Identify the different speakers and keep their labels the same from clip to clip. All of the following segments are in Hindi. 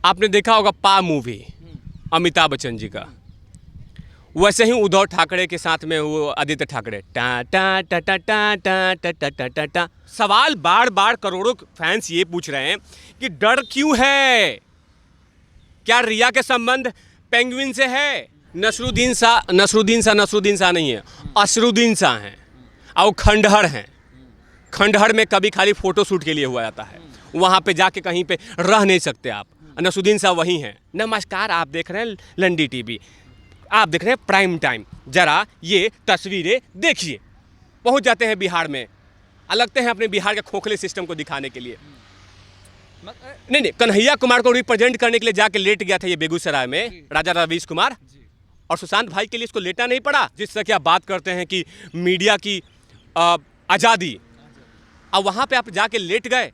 Speaker 1: आपने देखा होगा पा मूवी अमिताभ बच्चन जी का, वैसे ही उद्धव ठाकरे के साथ में वो आदित्य ठाकरे टा टा टा टा टा टा टा टा टा टा टा। सवाल बार बार करोड़ों फैंस ये पूछ रहे हैं कि डर क्यों है? क्या रिया के संबंध पेंगुइन से है? नसरुद्दीन शाह नहीं है, असरुद्दीन शाह हैं और खंडहर हैं। खंडहर में कभी खाली फोटो शूट के लिए हुआ जाता है, वहाँ पे जाके कहीं पे रह नहीं सकते आप। नसरुद्दीन शाह वही हैं। नमस्कार, आप देख रहे हैं लंडी टीवी, आप देख रहे हैं प्राइम टाइम। जरा ये तस्वीरें देखिए। पहुँच जाते हैं बिहार में, लगते हैं अपने बिहार के खोखले सिस्टम को दिखाने के लिए। नहीं, कन्हैया कुमार को रिप्रेजेंट करने के लिए जाके लेट गया था ये बेगूसराय में राजा रवीश कुमार, और सुशांत भाई के लिए इसको लेटना नहीं पड़ा। जिस तरह की आप बात करते हैं कि मीडिया की आज़ादी, अब वहाँ पे आप जाके लेट गए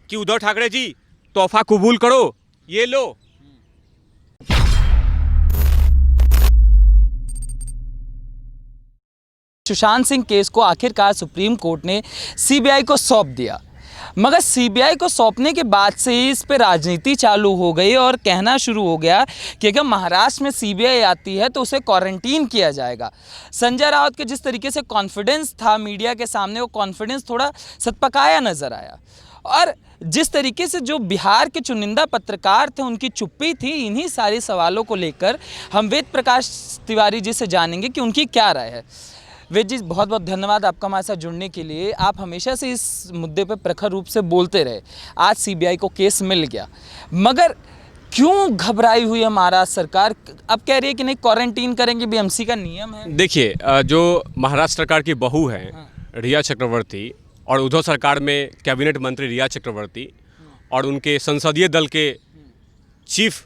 Speaker 1: कि उद्धव ठाकरे जी तोहफा कबूल करो, ये लो।
Speaker 2: सुशांत सिंह केस को आखिरकार सुप्रीम कोर्ट ने सीबीआई को सौंप दिया, मगर सीबीआई को सौंपने के बाद से ही इस पे राजनीति चालू हो गई और कहना शुरू हो गया कि अगर महाराष्ट्र में सीबीआई आती है तो उसे क्वारंटीन किया जाएगा। संजय राउत के जिस तरीके से कॉन्फिडेंस था मीडिया के सामने, वो कॉन्फिडेंस थोड़ा सतपकाया नजर आया। और जिस तरीके से जो बिहार के चुनिंदा पत्रकार थे उनकी चुप्पी थी, इन्हीं सारे सवालों को लेकर हम वेद प्रकाश तिवारी जी से जानेंगे कि उनकी क्या राय है। वेद जी, बहुत बहुत धन्यवाद आपका हमारे साथ जुड़ने के लिए। आप हमेशा से इस मुद्दे पर प्रखर रूप से बोलते रहे। आज सीबीआई को केस मिल गया, मगर क्यों घबराई हुई है महाराष्ट्र सरकार? अब कह रही है कि नहीं, क्वारंटीन करेंगे, बीएमसी का नियम है।
Speaker 1: देखिए, जो महाराष्ट्र सरकार की बहू हैं रिया चक्रवर्ती, और उद्धव सरकार में कैबिनेट मंत्री रिया चक्रवर्ती, और उनके संसदीय दल के chief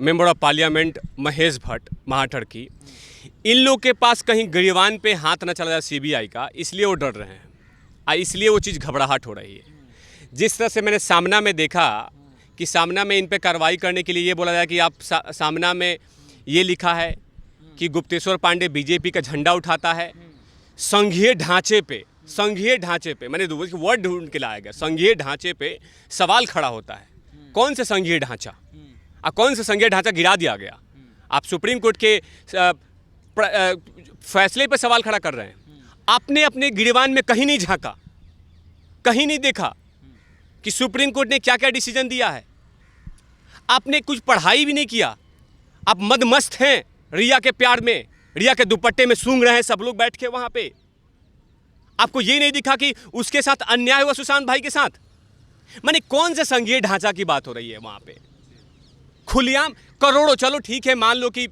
Speaker 1: member of parliament Mahesh Bhatt महाठर की, इन लोग के पास कहीं गिरवान पे हाथ न चला जाए सीबीआई का, इसलिए वो डर रहे हैं, इसलिए वो चीज़ घबराहट हो रही है। जिस तरह से मैंने सामना में देखा कि सामना में इन पे कार्रवाई करने के लिए ये बोला जाए कि आप सामना में ये लिखा है कि गुप्तेश्वर पांडे बीजेपी का झंडा उठाता है, संघीय ढांचे पे मैंने वर्ड ढूंढ के लाया गया, संघीय ढांचे पे सवाल खड़ा होता है। कौन से संघीय ढांचा और कौन से संघीय ढांचा गिरा दिया गया? आप सुप्रीम कोर्ट के फैसले पर सवाल खड़ा कर रहे हैं। आपने अपने गिरवान में कहीं नहीं झांका, कहीं नहीं देखा कि सुप्रीम कोर्ट ने क्या क्या डिसीजन दिया है। आपने कुछ पढ़ाई भी नहीं किया। आप मदमस्त हैं रिया के प्यार में, रिया के दुपट्टे में सूंघ रहे हैं सब लोग बैठ के वहां पे। आपको ये नहीं दिखा कि उसके साथ अन्याय हुआ सुशांत भाई के साथ। माने कौन से संघीय ढांचा की बात हो रही है वहां पे? खुलेआम करोड़ों, चलो ठीक है, मान लो कि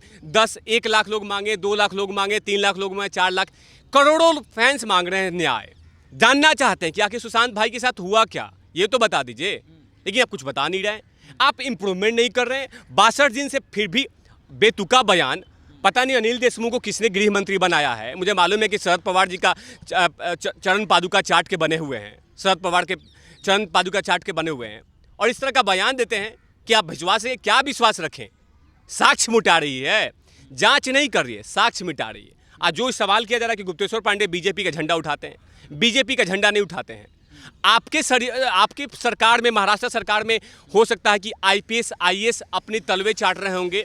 Speaker 1: 1 लाख लोग मांगे, 2 लाख लोग मांगे, 3 लाख लोग मांगे, 4 लाख, करोड़ों फैंस मांग रहे हैं न्याय, जानना चाहते हैं कि आखिर सुशांत भाई के साथ हुआ क्या, ये तो बता दीजिए। लेकिन आप कुछ बता नहीं रहे, आप इंप्रूवमेंट नहीं कर रहे हैं। 62 दिन से फिर भी बेतुका बयान। पता नहीं अनिल देशमुख को किसने गृह मंत्री बनाया है। मुझे मालूम है कि शरद पवार जी का चरण पादुका चाट के बने हुए हैं, शरद पवार के चरण पादुका चाट के बने हुए हैं, और इस तरह का बयान देते हैं कि आप विश्वास है, क्या विश्वास रखें? साक्ष्य मिटा रही है, जांच नहीं कर रही है, साक्ष्य मिटा रही है। आज जो सवाल किया जा रहा है कि गुप्तेश्वर पांडे बीजेपी का झंडा उठाते हैं, बीजेपी का झंडा नहीं उठाते हैं। आपके सरकार में, महाराष्ट्र सरकार में हो सकता है कि आईपीएस आईएएस अपनी तलवे चाट रहे होंगे,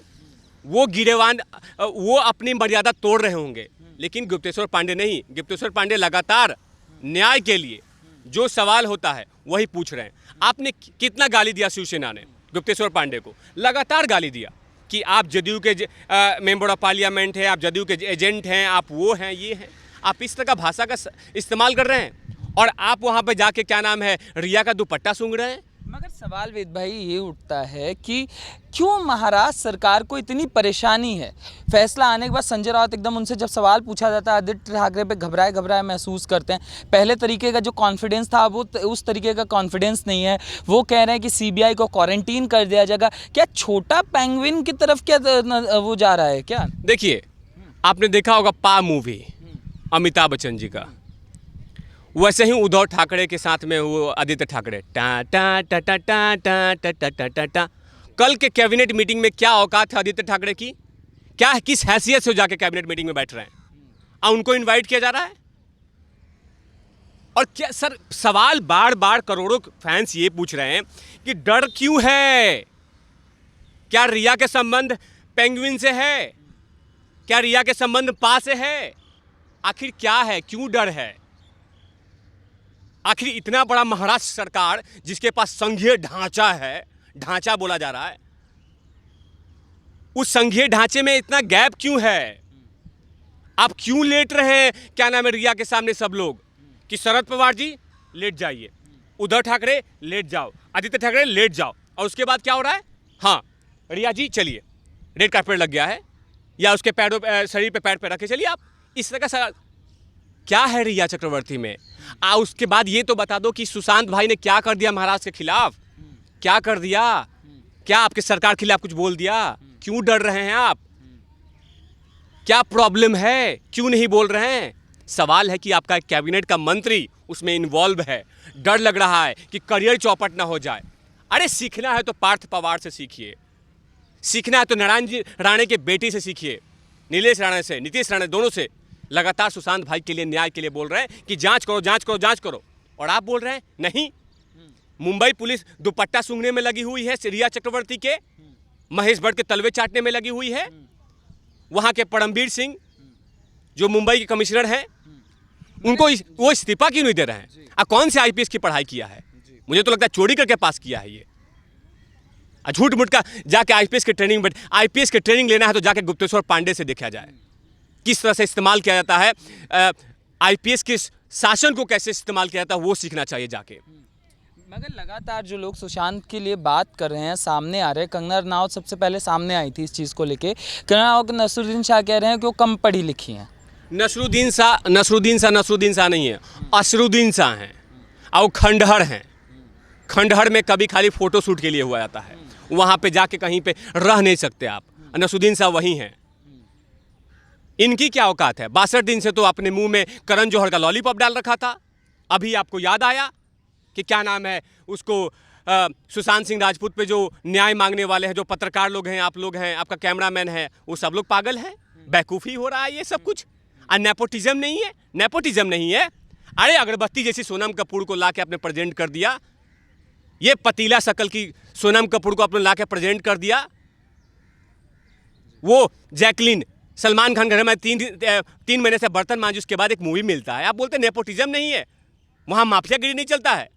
Speaker 1: वो गिरेवान, वो अपनी मर्यादा तोड़ रहे होंगे, लेकिन गुप्तेश्वर पांडे नहीं। गुप्तेश्वर पांडे लगातार न्याय के लिए जो सवाल होता है वही पूछ रहे हैं। आपने कितना गाली दिया शिवसेना ने गुप्तेश्वर पांडे को? लगातार गाली दिया कि आप जदयू के मेंबर ऑफ पार्लियामेंट हैं, आप जदयू के एजेंट हैं, आप वो हैं, ये हैं। आप इस तरह का भाषा का इस्तेमाल कर रहे हैं, और आप वहाँ पे जाके क्या नाम है, रिया का दुपट्टा सूंघ रहे हैं।
Speaker 2: मगर सवाल वेद भाई ये उठता है कि क्यों महाराष्ट्र सरकार को इतनी परेशानी है? फैसला आने के बाद संजय राउत एकदम, उनसे जब सवाल पूछा जाता है, आदित्य ठाकरे पे घबराए महसूस करते हैं। पहले तरीके का जो कॉन्फिडेंस था वो उस तरीके का कॉन्फिडेंस नहीं है। वो कह रहे हैं कि सीबीआई को क्वारंटीन कर दिया जाएगा। क्या छोटा पेंगुइन की तरफ क्या वो जा रहा है क्या?
Speaker 1: देखिए, आपने देखा होगा पा मूवी अमिताभ बच्चन जी का, वैसे ही उद्धव ठाकरे के साथ में वो आदित्य ठाकरे टा टा टा टा टा टा टा टा टा टा टा। कल के कैबिनेट मीटिंग में क्या औकात है आदित्य ठाकरे की? क्या, किस हैसियत से वो जाके कैबिनेट मीटिंग में बैठ रहे हैं? उनको इनवाइट किया जा रहा है? और क्या सर, सवाल बार बार करोड़ों फैंस ये पूछ रहे हैं कि डर क्यों है? क्या रिया के संबंध पेंगुइन से है? क्या रिया के संबंध पा से है? आखिर क्या है, क्यों डर है? आखिर इतना बड़ा महाराष्ट्र सरकार जिसके पास संघीय ढांचा है, ढांचा बोला जा रहा है, उस संघीय ढांचे में इतना गैप क्यों है? आप क्यों लेट रहे हैं, क्या नाम है, रिया के सामने सब लोग कि शरद पवार जी लेट जाइए, उद्धव ठाकरे लेट जाओ, आदित्य ठाकरे लेट जाओ, और उसके बाद क्या हो रहा है? हाँ रिया जी चलिए, रेड कार्पेट लग गया है, या उसके पैरों शरीर पे पैर पे रखे चलिए आप, इस तरह का क्या है रिया चक्रवर्ती में? उसके बाद ये तो बता दो कि सुशांत भाई ने क्या कर दिया महाराष्ट्र के खिलाफ, क्या कर दिया? क्या आपके सरकार के खिलाफ कुछ बोल दिया? क्यों डर रहे हैं आप? क्या प्रॉब्लम है, क्यों नहीं बोल रहे हैं? सवाल है कि आपका एक कैबिनेट का मंत्री उसमें इन्वॉल्व है, डर लग रहा है कि करियर चौपट ना हो जाए। अरे सीखना है तो पार्थ पवार से सीखिए, सीखना है तो नारायण जी राणे के बेटी से सीखिए, नीलेश राणे से, नीतीश राणे, दोनों से। लगातार सुशांत भाई के लिए, न्याय के लिए बोल रहे हैं कि जांच करो, जांच करो, जांच करो, और आप बोल रहे हैं नहीं। मुंबई पुलिस दुपट्टा सूंघने में लगी हुई है रिया चक्रवर्ती के, महेश भट्ट के तलवे चाटने में लगी हुई है। वहां के परमवीर सिंह जो मुंबई के कमिश्नर हैं, उनको वो इस्तीफा क्यों नहीं दे रहे हैं? अब कौन से आईपीएस की पढ़ाई किया है? मुझे तो लगता है चोरी करके पास किया है ये। झूठ मूठ का जाके आईपीएस की ट्रेनिंग, आईपीएस की ट्रेनिंग लेना है तो जाके गुप्तेश्वर पांडे से देखा जाए किस तरह से इस्तेमाल किया जाता है, आईपीएस के शासन को कैसे इस्तेमाल किया जाता है, वो सीखना चाहिए जाके।
Speaker 2: मगर लगातार जो लोग सुशांत के लिए बात कर रहे हैं, सामने आ रहे हैं, कंगना रनावत सबसे पहले सामने आई थी इस चीज़ को लेके। कंगना रनावत नसरुद्दीन शाह कह रहे हैं कि वो कम पढ़ी लिखी हैं।
Speaker 1: नसरुद्दीन शाह नहीं है, असरुद्दीन शाह हैं, और वो खंडहर हैं। खंडहर में कभी खाली फोटो शूट के लिए हुआ जाता है, वहाँ पे जाके कहीं पे रह नहीं सकते आप। नसरुद्दीन शाह वही हैं। इनकी क्या औकात है? 62 दिन से तो अपने मुंह में करण जौहर का लॉलीपॉप डाल रखा था, अभी आपको याद आया कि क्या नाम है उसको, सुशांत सिंह राजपूत पे जो न्याय मांगने वाले हैं, जो पत्रकार लोग हैं, आप लोग हैं, आपका कैमरामैन है, वो सब लोग पागल हैं, बेवकूफ़ी हो रहा है ये सब कुछ। और नेपोटिज्म नहीं है, नेपोटिज्म नहीं है। अरे अगरबत्ती जैसी सोनम कपूर को ला के आपने प्रेजेंट कर दिया, ये पतीला शकल की सोनम कपूर को आपने ला के प्रेजेंट कर दिया। वो जैकलिन सलमान खान घर में 3 महीने से बर्तन मांझी, उसके बाद एक मूवी मिलता है, आप बोलते नेपोटिज्म नहीं है, वहाँ माफियागिरी नहीं चलता है।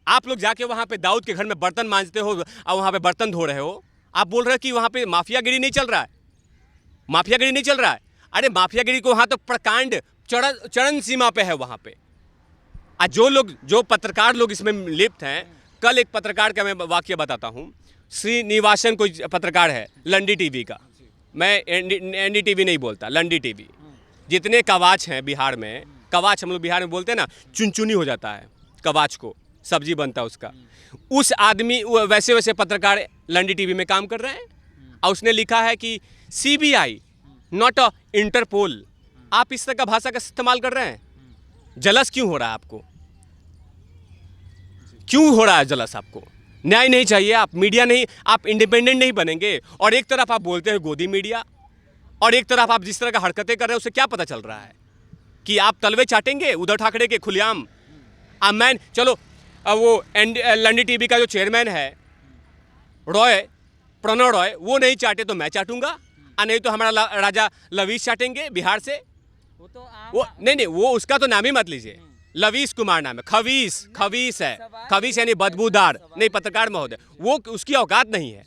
Speaker 1: आप लोग जाके वहाँ पे दाऊद के घर में बर्तन मांजते हो और वहाँ पे बर्तन धो रहे हो, आप बोल रहे हो कि वहाँ पे माफियागिरी नहीं चल रहा है, माफियागिरी नहीं चल रहा है। अरे माफियागिरी को वहाँ तो प्रकांड चरण सीमा पे है वहाँ पे। जो पत्रकार लोग इसमें लिप्त हैं, कल एक पत्रकार का मैं वाक्य बताता हूँ। श्रीनिवासन कोई पत्रकार है लंडी टीवी का, मैं एनडीटीवी नहीं बोलता, लंडी टीवी। जितने कवाच हैं बिहार में, कवाच हम लोग बिहार में बोलते हैं ना, चुनचुनी हो जाता है कवाच को, सब्जी बनता है उसका। उस आदमी वैसे वैसे पत्रकार लंडी टीवी में काम कर रहे हैं, और उसने लिखा है कि सीबीआई नॉट अ इंटरपोल। आप इस तरह का भाषा का इस्तेमाल कर रहे हैं, जलस क्यों हो रहा है आपको? क्यों हो रहा है जलस आपको? न्याय नहीं चाहिए? आप मीडिया नहीं, आप इंडिपेंडेंट नहीं बनेंगे। और एक तरफ आप बोलते हैं गोदी मीडिया, और एक तरफ आप जिस तरह का हरकतें कर रहे हैं उससे क्या पता चल रहा है कि आप तलवे चाटेंगे उद्धव ठाकरे के खुलेआम। मैं चलो वो लंडी टीवी का जो चेयरमैन है प्रणव रॉय, वो नहीं चाटे तो मैं चाटूंगा, और नहीं तो हमारा राजा लवीश चाटेंगे बिहार से। वो नहीं, वो उसका तो नाम ही मत लीजिए, लवीश कुमार नाम है। खबीस है, खबीस यानी बदबूदार नहीं, पत्रकार महोदय, वो उसकी औकात नहीं है।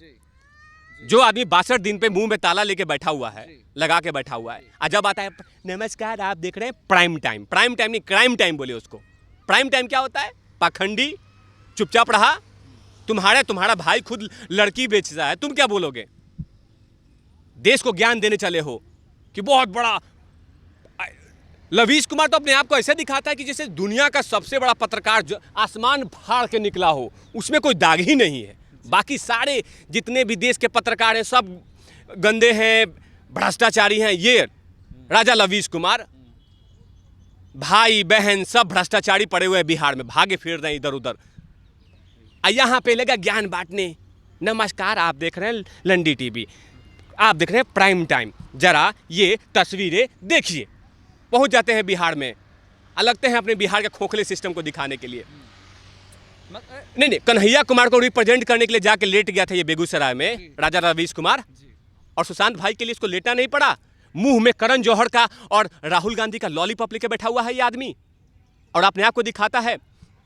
Speaker 1: जो आदमी 62 दिन पे मुंह में ताला लेके बैठा हुआ है, लगा के बैठा हुआ है, और जब आता है नमस्कार आप देख रहे हैं प्राइम टाइम नहीं क्राइम टाइम बोले उसको। प्राइम टाइम क्या होता है? पाखंडी, चुपचाप रहा। तुम्हारा भाई खुद लड़की बेचता है, तुम क्या बोलोगे? देश को ज्ञान देने चले हो कि बहुत बड़ा। लवीश कुमार तो अपने आप को ऐसे दिखाता है कि जैसे दुनिया का सबसे बड़ा पत्रकार जो आसमान फाड़ के निकला हो, उसमें कोई दाग ही नहीं है। बाकी सारे जितने भी देश के पत्रकार हैं सब गंदे हैं, भ्रष्टाचारी हैं। ये राजा लवीश कुमार, भाई बहन सब भ्रष्टाचारी पड़े हुए हैं बिहार में, भागे फिर रहे हैं इधर उधर। यहाँ पे लगा ज्ञान बांटने। नमस्कार आप देख रहे हैं लंडी टीवी, आप देख रहे हैं प्राइम टाइम, जरा ये तस्वीरें देखिए। पहुंच जाते हैं बिहार में, लगते हैं अपने बिहार के खोखले सिस्टम को दिखाने के लिए। नहीं नहीं, कन्हैया कुमार को रिप्रेजेंट करने के लिए जाके लेट गया था ये बेगूसराय में राजा रवीश कुमार, और सुशांत भाई के लिए इसको लेटना नहीं पड़ा। मुंह में करण जौहर का और राहुल गांधी का लॉलीपॉप लेके बैठा हुआ है ये आदमी, और अपने आप को दिखाता है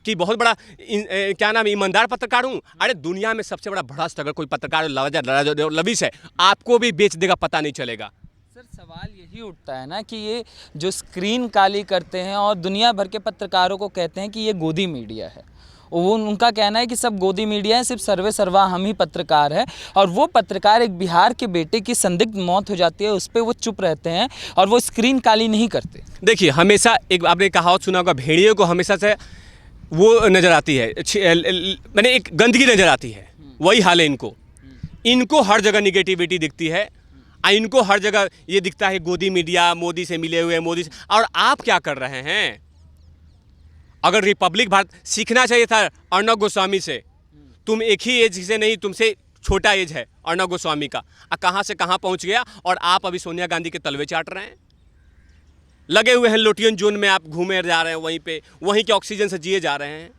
Speaker 1: कि बहुत बड़ा क्या नाम ईमानदार पत्रकार हूँ। अरे दुनिया में सबसे बड़ा भ्रष्ट अगर कोई पत्रकार लवीश है, आपको भी बेच देगा, पता नहीं चलेगा।
Speaker 2: सर सवाल यही उठता है ना कि ये जो स्क्रीन काली करते हैं और दुनिया भर के पत्रकारों को कहते हैं कि ये गोदी मीडिया है, वो उनका कहना है कि सब गोदी मीडिया है, सिर्फ सर्वे सर्वा हम ही पत्रकार है, और वो पत्रकार एक बिहार के बेटे की संदिग्ध मौत हो जाती है उस पर वो चुप रहते हैं और वो स्क्रीन काली नहीं करते।
Speaker 1: देखिए, हमेशा एक आपने कहावत सुना होगा, भेड़िए को हमेशा से वो नज़र आती है, मैंने एक गंदगी नज़र आती है, वही हाल है इनको हर जगह निगेटिविटी दिखती है, इनको हर जगह ये दिखता है गोदी मीडिया, मोदी से मिले हुए, मोदी से। और आप क्या कर रहे हैं? अगर रिपब्लिक भारत सीखना चाहिए था अर्णब गोस्वामी से, तुम एक ही एज से नहीं, तुमसे छोटा एज है अर्णब गोस्वामी का, कहाँ से कहाँ पहुँच गया, और आप अभी सोनिया गांधी के तलवे चाट रहे हैं, लगे हुए हैं लोटियन जोन में, आप घूमे जा रहे हैं वहीं पे, वहीं के ऑक्सीजन से जिए जा रहे हैं।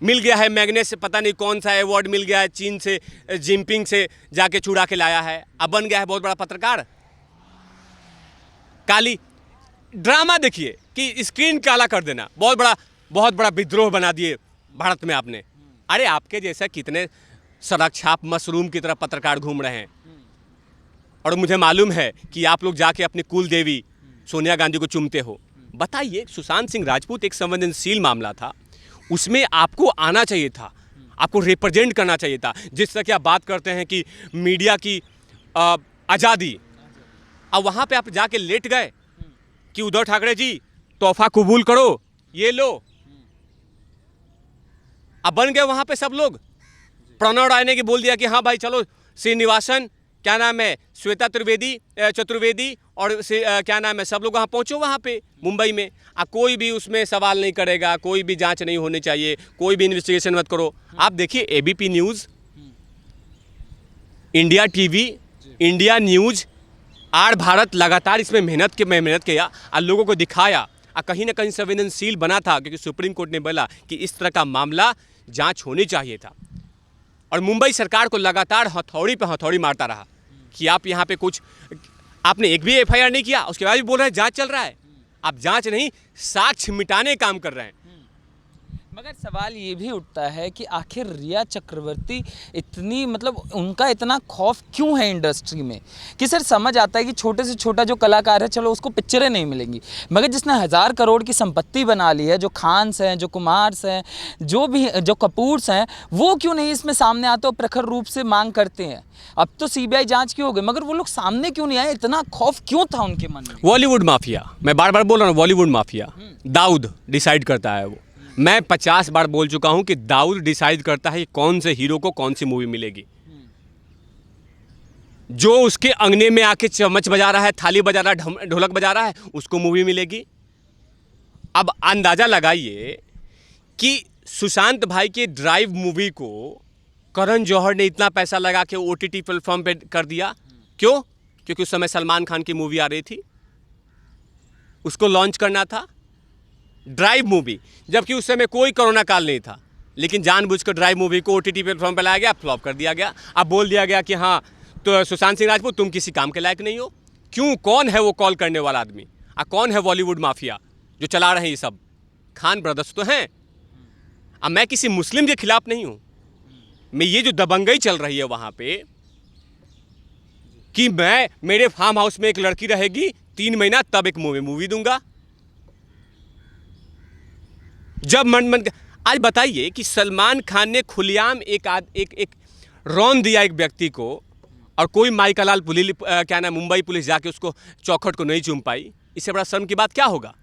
Speaker 1: मिल गया है मैग्नेस से, पता नहीं कौन सा अवार्ड मिल गया है चीन से, जिनपिंग से जाके चुरा के लाया है, अब बन गया है बहुत बड़ा पत्रकार। काली ड्रामा देखिए कि स्क्रीन काला कर देना, बहुत बड़ा विद्रोह बना दिए भारत में आपने। अरे आपके जैसा कितने सड़क छाप मशरूम की तरह पत्रकार घूम रहे हैं, और मुझे मालूम है कि आप लोग जाके अपनी कुल देवी सोनिया गांधी को चूमते हो। बताइए, सुशांत सिंह राजपूत एक संवेदनशील मामला था, उसमें आपको आना चाहिए था, आपको रिप्रेजेंट करना चाहिए था। जिस तरह की आप बात करते हैं कि मीडिया की आज़ादी, अब वहाँ पे आप जाके लेट गए कि उद्धव ठाकरे जी तोहफा कबूल करो, ये लो। अब बन गए वहाँ पे सब लोग। प्रणव राय ने कि बोल दिया कि हाँ भाई चलो, श्रीनिवासन, क्या नाम है, श्वेता चतुर्वेदी और क्या नाम है, सब लोग वहाँ पहुँचो वहाँ पे मुंबई में। कोई भी उसमें सवाल नहीं करेगा, कोई भी जांच नहीं होनी चाहिए, कोई भी इन्वेस्टिगेशन मत करो। आप देखिए ABP news, India TV, India news, R Bharat लगातार इसमें मेहनत किया और लोगों को दिखाया, और कहीं ना कहीं संवेदनशील बना था, क्योंकि सुप्रीम कोर्ट ने बोला कि इस तरह का मामला जांच होनी चाहिए था। और मुंबई सरकार को लगातार हथौड़ी पे हथौड़ी मारता रहा कि आप यहाँ पे कुछ, आपने एक भी एफआईआर नहीं किया, उसके बाद भी बोल रहे हैं जांच चल रहा है। आप जांच नहीं, साक्ष्य मिटाने काम कर रहे हैं।
Speaker 2: मगर सवाल ये भी उठता है कि आखिर रिया चक्रवर्ती इतनी, मतलब उनका इतना खौफ क्यों है इंडस्ट्री में, कि सर समझ आता है कि छोटे से छोटा जो कलाकार है, चलो उसको पिक्चरें नहीं मिलेंगी, मगर जिसने 1000 करोड़ की संपत्ति बना ली है, जो खान्स हैं, जो कुमार्स हैं, जो कपूर्स हैं, वो क्यों नहीं इसमें सामने आते और प्रखर रूप से मांग करते हैं? अब तो सीबीआई जांच की हो गई, मगर वो लोग सामने क्यों नहीं आए? इतना खौफ क्यों था उनके मन में?
Speaker 1: बॉलीवुड माफिया, मैं बार बार बोल रहा हूँ, बॉलीवुड माफिया दाऊद डिसाइड करता है। वो मैं 50 बार बोल चुका हूं कि दाऊद डिसाइड करता है कि कौन से हीरो को कौन सी मूवी मिलेगी। जो उसके अंगने में आके चम्मच बजा रहा है, थाली बजा रहा है, ढोलक बजा रहा है, उसको मूवी मिलेगी। अब अंदाजा लगाइए कि सुशांत भाई के ड्राइव मूवी को करण जौहर ने इतना पैसा लगा के OTT प्लेटफॉर्म पे कर दिया। क्यों? क्योंकि उस समय सलमान खान की मूवी आ रही थी, उसको लॉन्च करना था, ड्राइव मूवी, जबकि उस समय कोई कोरोना काल नहीं था, लेकिन जानबूझकर ड्राइव मूवी को OTT प्लेटफॉर्म पर लाया गया, फ्लॉप कर दिया गया। अब बोल दिया गया कि हाँ तो सुशांत सिंह राजपूत तुम किसी काम के लायक नहीं हो। क्यों? कौन है वो कॉल करने वाला आदमी? कौन है बॉलीवुड माफिया जो चला रहे हैं ये सब? खान ब्रदर्स तो हैं। अब मैं किसी मुस्लिम के खिलाफ नहीं हूँ, मैं ये जो दबंगई चल रही है वहाँ पे कि मेरे फार्म हाउस में एक लड़की रहेगी 3 महीना, तब एक मूवी दूंगा जब मन। आज बताइए कि सलमान खान ने खुलेआम एक रौन दिया एक व्यक्ति को, और कोई माइका लाल मुंबई पुलिस जाके उसको चौखट को नहीं चूम पाई। इससे बड़ा शर्म की बात क्या होगा?